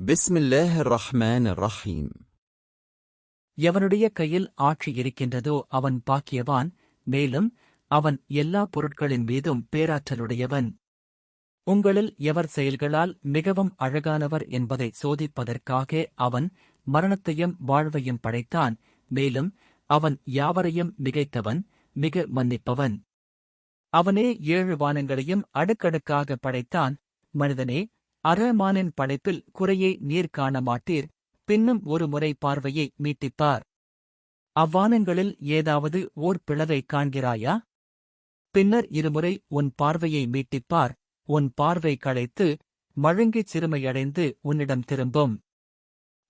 بسم الله الرحمن الرحيم. எவனுடைய கையில் ஆட்சி இருக்கின்றதோ அவன் பாக்கியவான், மேலும் அவன் எல்லா பொருட்களின் மீதும் பேராற்றலுடையவன். உங்களில் எவர் செயல்களால் மிகவும் அழகானவர் என்பதை சோதிப்பதற்காக அவன் மரணத்தையும் வாழ்வையும் படைத்தான், மேலும் அவன் யாவரையும் மிகைத்தவன், மிக மன்னிப்பவன். அவனே 7 வானங்களையும் அடுக்கடுக்காக படைத்தான். மனிதனே, அரமானின் படைப்பில் குறையை நீர் காண மாட்டீர், பின்னும் ஒரு முறை பார்வையை மீட்டிப்பார். அவ்வானங்களில் ஏதாவது ஓர் பிளவை காண்கிறாயா? பின்னர் இருமுறை உன் பார்வையை மீட்டிப்பார், உன் பார்வை களைத்து மழுங்கிச் சிறுமையடைந்து உன்னிடம் திரும்பும்.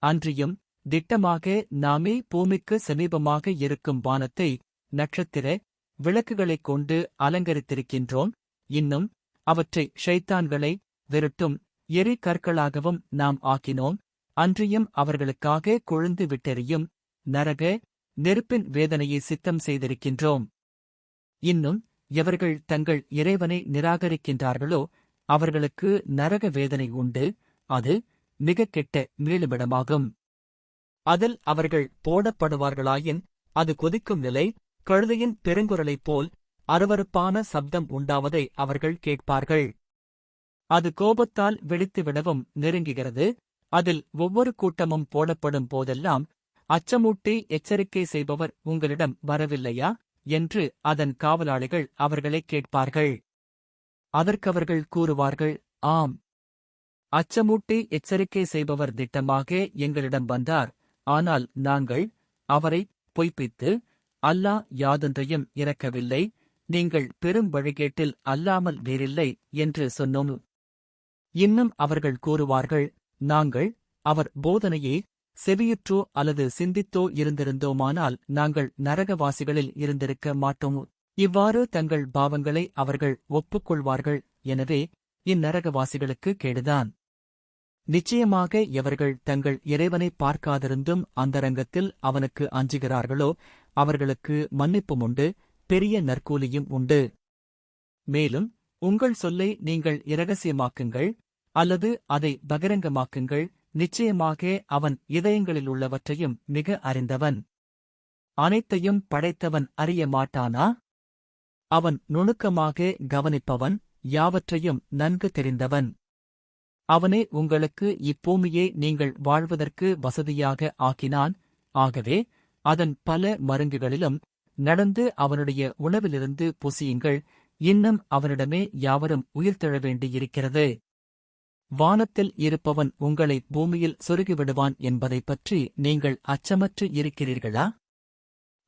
அன்றியும் திட்டமாக நாமே பூமிக்கு சமீபமாக இருக்கும் வானத்தை நட்சத்திர விளக்குகளைக் கொண்டு அலங்கரித்திருக்கின்றோம். இன்னும் அவற்றை ஷைத்தான்களை விரட்டும் எரி கற்களாகவும் நாம் ஆக்கினோம். அன்றியும் அவர்களுக்காக கொழுந்து விட்டெறியும் நரக நெருப்பின் வேதனையை சித்தம் செய்திருக்கின்றோம். இன்னும் எவர்கள் தங்கள் இறைவனை நிராகரிக்கின்றார்களோ அவர்களுக்கு நரக வேதனை உண்டு, அது மிகக் கெட்ட மீளுமிடமாகும். அதில் அவர்கள் போடப்படுவார்களாயின் அது கொதிக்கும் நிலை, கழுதையின் பெருங்குரலைப் போல் அருவருப்பான சப்தம் உண்டாவதை அவர்கள் கேட்பார்கள். அது கோபத்தால் வெடித்துவிடவும் நெருங்குகிறது. அதில் ஒவ்வொரு கூட்டமும் போடப்படும் போதெல்லாம் அச்சமூட்டி எச்சரிக்கை செய்பவர் உங்களிடம் வரவில்லையா என்று அதன் காவலாளிகள் அவர்களைக் கேட்பார்கள். அதற்கவர்கள் கூறுவார்கள், ஆம், அச்சமூட்டி எச்சரிக்கை செய்பவர் திட்டமாக எங்களிடம் வந்தார். ஆனால் நாங்கள் அவரை பொய்ப்பித்து அல்லாஹ் யாதொன்றையும் இறக்கவில்லை, நீங்கள் பெரும் வழிகேட்டில் அல்லாமல் வேறில்லை என்று சொன்னோம். இன்னும் அவர்கள் கூறுவார்கள், நாங்கள் அவர் போதனையே செவியுற்றோ அல்லது சிந்தித்தோ இருந்திருந்தோமானால் நாங்கள் நரகவாசிகளில் இருந்திருக்க மாட்டோம். இவ்வாறு தங்கள் பாவங்களை அவர்கள் ஒப்புக்கொள்வார்கள். எனவே இந்நரகவாசிகளுக்கு கேடுதான். நிச்சயமாக எவர்கள் தங்கள் இறைவனை பார்க்காதிருந்தும் அந்தரங்கத்தில் அவனுக்கு அஞ்சுகிறார்களோ அவர்களுக்கு மன்னிப்பும் உண்டு, பெரிய நற்கூலியும் உண்டு. மேலும் உங்கள் சொல்லை நீங்கள் இரகசியமாக்குங்கள் அல்லது அதை பகிரங்கமாக்குங்கள், நிச்சயமாக அவன் இதயங்களிலுள்ளவற்றையும் மிக அறிந்தவன். அனைத்தையும் படைத்தவன் அறிய மாட்டானா? அவன் நுணுக்கமாக கவனிப்பவன், யாவற்றையும் நன்கு தெரிந்தவன். அவனே உங்களுக்கு இப்பூமியை நீங்கள் வாழ்வதற்கு வசதியாக ஆக்கினான். ஆகவே அதன் பல மருங்குகளிலும் நடந்து அவனுடைய உணவிலிருந்து புசியுங்கள். இன்னும் அவனிடமே யாவரும் உயிர்த்தெழ வேண்டியிருக்கிறது. வானத்தில் இருப்பவன் உங்களை பூமியில் சொருகிவிடுவான் என்பதைப் பற்றி நீங்கள் அச்சமற்று இருக்கிறீர்களா?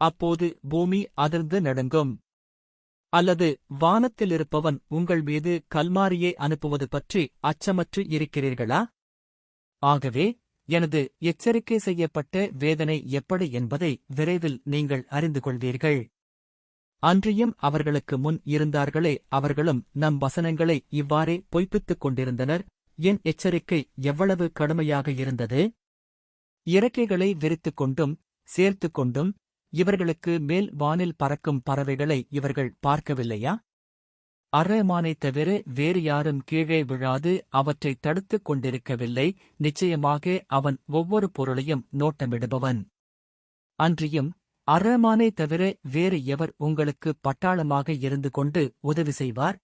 அப்போது பூமி அதிர்ந்து நடுங்கும். அல்லது வானத்திலிருப்பவன் உங்கள் மீது கல்மாரியை அனுப்புவது பற்றி அச்சமற்று இருக்கிறீர்களா? ஆகவே எனது எச்சரிக்கை செய்யப்பட்ட வேதனை எப்படி என்பதை விரைவில் நீங்கள் அறிந்து கொள்வீர்கள். அன்றியும் அவர்களுக்கு முன் இருந்தார்களே, அவர்களும் நம் வசனங்களை இவ்வாறே பொய்ப்பித்துக் கொண்டிருந்தனர். என் எச்சரிக்கை எவ்வளவு கடுமையாக இருந்தது! இறக்கைகளை விரித்துக் கொண்டும் சேர்த்துக் கொண்டும் இவர்களுக்கு மேல் வானில் பறக்கும் பறவைகளை இவர்கள் பார்க்கவில்லையா? அரமானைத் தவிர வேறு யாரும் கீழே விழாது அவற்றை தடுத்துக் கொண்டிருக்கவில்லை. நிச்சயமாக அவன் ஒவ்வொரு பொருளையும் நோட்டமிடுபவன். அன்றியும் அரமானை தவிர வேறு எவர் உங்களுக்கு பட்டாளமாக இருந்து கொண்டு உதவி செய்வார்?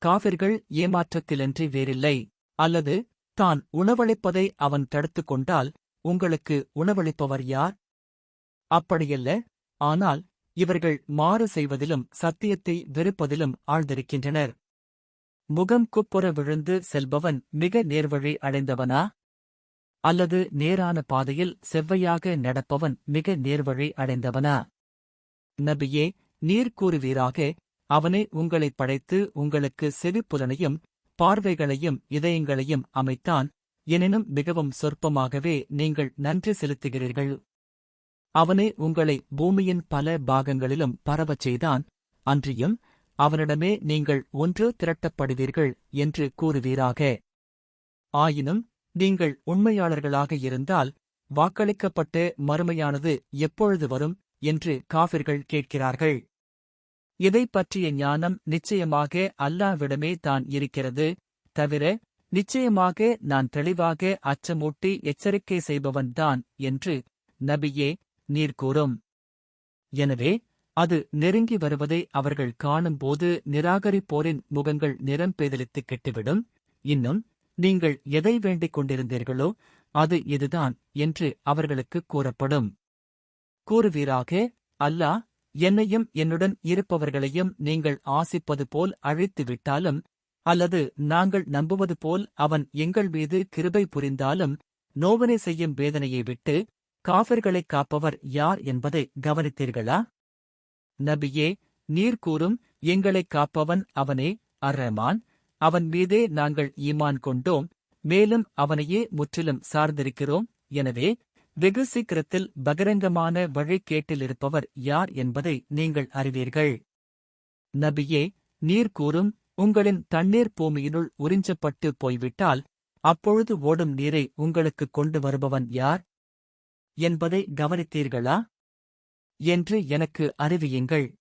காபிர்கள் ஏமாற்றத்திலன்றி வேறில்லை. அல்லது தான் உணவளிப்பதை அவன் தடுத்துக் கொண்டால் உங்களுக்கு உணவளிப்பவர் யார்? அப்படியல்ல. ஆனால் இவர்கள் மாறு செய்வதிலும் சத்தியத்தை வெறுப்பதிலும் ஆழ்ந்திருக்கின்றனர். முகம் குப்புற விழுந்து செல்பவன் மிக நேர்வழி அடைந்தவனா? அல்லது நேரான பாதையில் செவ்வையாக நடப்பவன் மிக நேர்வழி அடைந்தவனா? நபியே, நீர் கூறுவீராக, அவனே உங்களைப் படைத்து உங்களுக்கு செவிப்புலனையும் பார்வைகளையும் இதயங்களையும் அமைத்தான். எனினும் மிகவும் சொற்பமாகவே நீங்கள் நன்றி செலுத்துகிறீர்கள். அவனே உங்களை பூமியின் பல பாகங்களிலும் பரவச் செய்தான். அன்றியும் அவனிடமே நீங்கள் ஒன்று திரட்டப்படுவீர்கள் என்று கூறுவீராக. ஆயினும் நீங்கள் உண்மையாளர்களாக இருந்தால் வாக்களிக்கப்பட்ட மறுமையானது எப்பொழுது வரும் என்று காபிர்கள் கேட்கிறார்கள். இதைப் பற்றிய ஞானம் நிச்சயமாக அல்லாஹ்விடமே தான் இருக்கிறது. தவிர நிச்சயமாக நான் தெளிவாக அச்சமூட்டி எச்சரிக்கை செய்பவன்தான் என்று நபியே நீர் கூறும். எனவே அது நெருங்கி வருவதை அவர்கள் காணும்போது நிராகரிப்போரின் முகங்கள் நிறம் பேதலித்துக் கெட்டுவிடும். இன்னும் நீங்கள் எதை வேண்டிக் கொண்டிருந்தீர்களோ அது இதுதான் என்று அவர்களுக்குக் கூறப்படும். கூறுவீராக, அல்லாஹ் என்னையும் என்னுடன் இருப்பவர்களையும் நீங்கள் ஆசிப்பது போல் அழித்து விட்டாலும், அல்லது நாங்கள் நம்புவது போல் அவன் எங்கள் மீது கிருபை புரிந்தாலும், நோவினை செய்யும் வேதனையை விட்டு காஃபிர்களைக் காப்பவர் யார் என்பதை கவனித்தீர்களா? நபியே நீர் கூறும், எங்களைக் காப்பவன் அவனே அர்-ரஹ்மான், அவன் மீதே நாங்கள் ஈமான் கொண்டோம், மேலும் அவனையே முற்றிலும் சார்ந்திருக்கிறோம். எனவே வெகு சீக்கிரத்தில் பகிரங்கமான வழிகேட்டிலிருப்பவர் யார் என்பதை நீங்கள் அறிவீர்கள். நபியே நீர் கூறும், உங்களின் தண்ணீர் பூமியினுள் உறிஞ்சப்பட்டு போய்விட்டால் அப்பொழுது ஓடும் நீரை உங்களுக்குக் கொண்டு வருபவன் யார் என்பதை கவனித்தீர்களா என்று எனக்கு அறிவியுங்கள்.